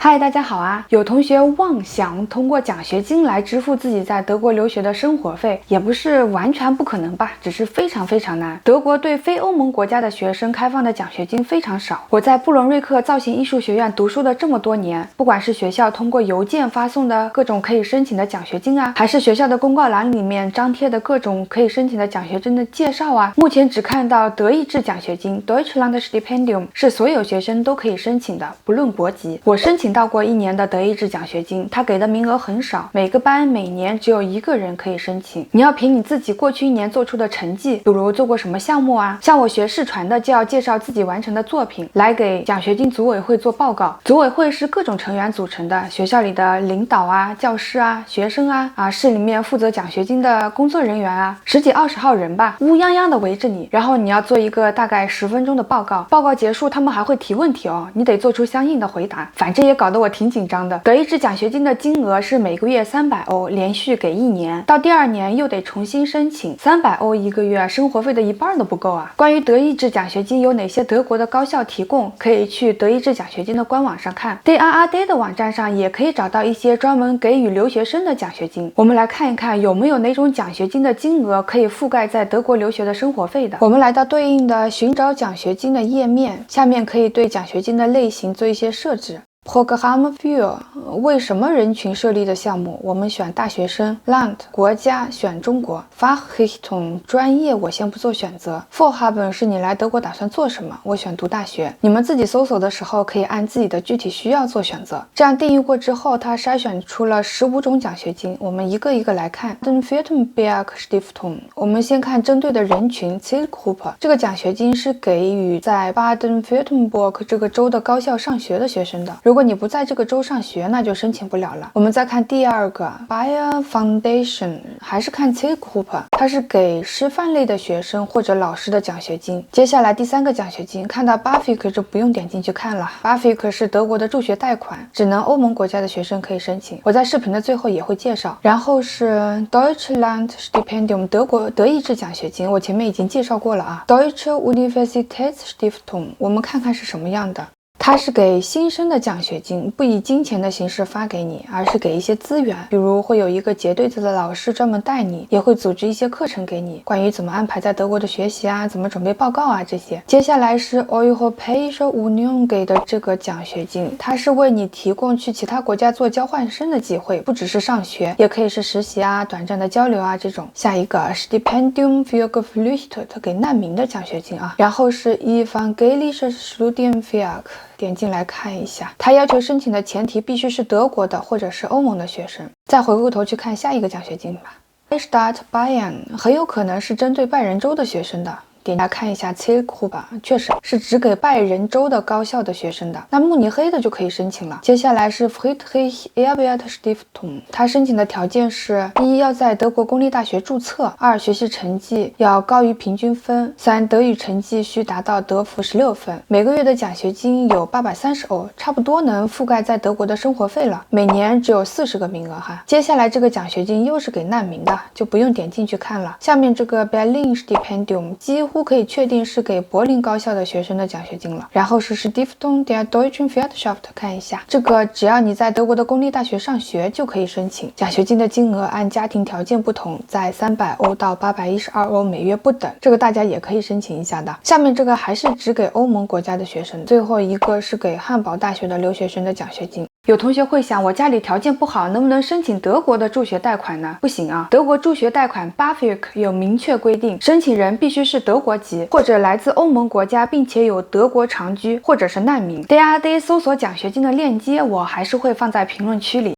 嗨，大家好啊！有同学妄想通过奖学金来支付自己在德国留学的生活费，也不是完全不可能吧，只是非常难。德国对非欧盟国家的学生开放的奖学金非常少。我在布伦瑞克造型艺术学院读书的这么多年，不管是学校通过邮件发送的各种可以申请的奖学金啊，还是学校的公告栏里面张贴的各种可以申请的奖学金的介绍啊，目前只看到德意志奖学金 Deutschland Stipendium 是所有学生都可以申请的，不论国籍。我申请到过1年的德意志奖学金，他给的名额很少，每个班每年只有1个人可以申请。你要凭你自己过去1年做出的成绩，比如做过什么项目啊，像我学视传的就要介绍自己完成的作品，来给奖学金组委会做报告。组委会是各种成员组成的，学校里的领导啊、教师啊、学生啊，市里面负责奖学金的工作人员啊，10几20号人吧，乌泱泱的围着你，然后你要做一个大概10分钟的报告，报告结束他们还会提问题哦，你得做出相应的回答，反正也搞得我挺紧张的。德意志奖学金的金额是每个月300欧，连续给1年，到第2年又得重新申请，300欧1个月，生活费的1半都不够啊。关于德意志奖学金有哪些德国的高校提供，可以去德意志奖学金的官网上看。DRRD 的网站上也可以找到一些专门给予留学生的奖学金。我们来看一看有没有哪种奖学金的金额可以覆盖在德国留学的生活费的。我们来到对应的寻找奖学金的页面，下面可以对奖学金的类型做一些设置。Programm für 为什么人群设立的项目，我们选大学生。Land 国家选中国。Fachrichtung 专业我先不做选择。Vorhaben 是你来德国打算做什么，我选读大学。你们自己搜索的时候可以按自己的具体需要做选择。这样定义过之后，它筛选出了15种奖学金，我们一个一个来看。Baden-Württemberg Stiftung 我们先看针对的人群 Zielgruppe 这个奖学金是给予在 Baden-Württemberg 这个州的高校上学的学生的。如果你不在这个州上学，那就申请不了了。我们再看第2个 Bayer Foundation 还是看 Zielgruppe 它是给师范类的学生或者老师的奖学金。接下来第3个奖学金，看到 BAföG 就不用点进去看了。BAföG 是德国的助学贷款，只能欧盟国家的学生可以申请，我在视频的最后也会介绍。然后是 Deutschland Stipendium 德意志奖学金，我前面已经介绍过了啊。Deutsche Universitätsstiftung 我们看看是什么样的。它是给新生的奖学金，不以金钱的形式发给你，而是给一些资源，比如会有一个结对子的老师专门带你，也会组织一些课程给你，关于怎么安排在德国的学习啊，怎么准备报告啊这些。接下来是 Europäische Union 给的这个奖学金，它是为你提供去其他国家做交换生的机会，不只是上学，也可以是实习啊、短暂的交流啊这种。下一个 Stipendium für Geflüchtete 它给难民的奖学金啊。然后是 Evangelisches Studienwerk点进来看一下，他要求申请的前提必须是德国的或者是欧盟的学生。再回过头去看下一个奖学金吧。Stadt Bayern 很有可能是针对拜仁州的学生的。点来看一下 Zielgruppe 确实是只给拜仁州的高校的学生的，那慕尼黑的就可以申请了。接下来是 Friedrich Ebert Stiftung 他申请的条件是：1要在德国公立大学注册，2学习成绩要高于平均分，3德语成绩需达到德福16分。每个月的奖学金有830欧，差不多能覆盖在德国的生活费了，每年只有40个名额哈。接下来这个奖学金又是给难民的，就不用点进去看了。下面这个 Berlin Stipendium 几乎可以确定是给柏林高校的学生的奖学金了。然后是 Stiftung der Deutschen Wirtschaft 看一下，这个只要你在德国的公立大学上学就可以申请。奖学金的金额按家庭条件不同，在300欧到812欧每月不等，这个大家也可以申请一下的。下面这个还是只给欧盟国家的学生，最后一个是给汉堡大学的留学生的奖学金。有同学会想，我家里条件不好，能不能申请德国的助学贷款呢？不行啊，德国助学贷款 BAföG 有明确规定，申请人必须是德国籍或者来自欧盟国家，并且有德国长居或者是难民。DRD 搜索奖学金的链接我还是会放在评论区里。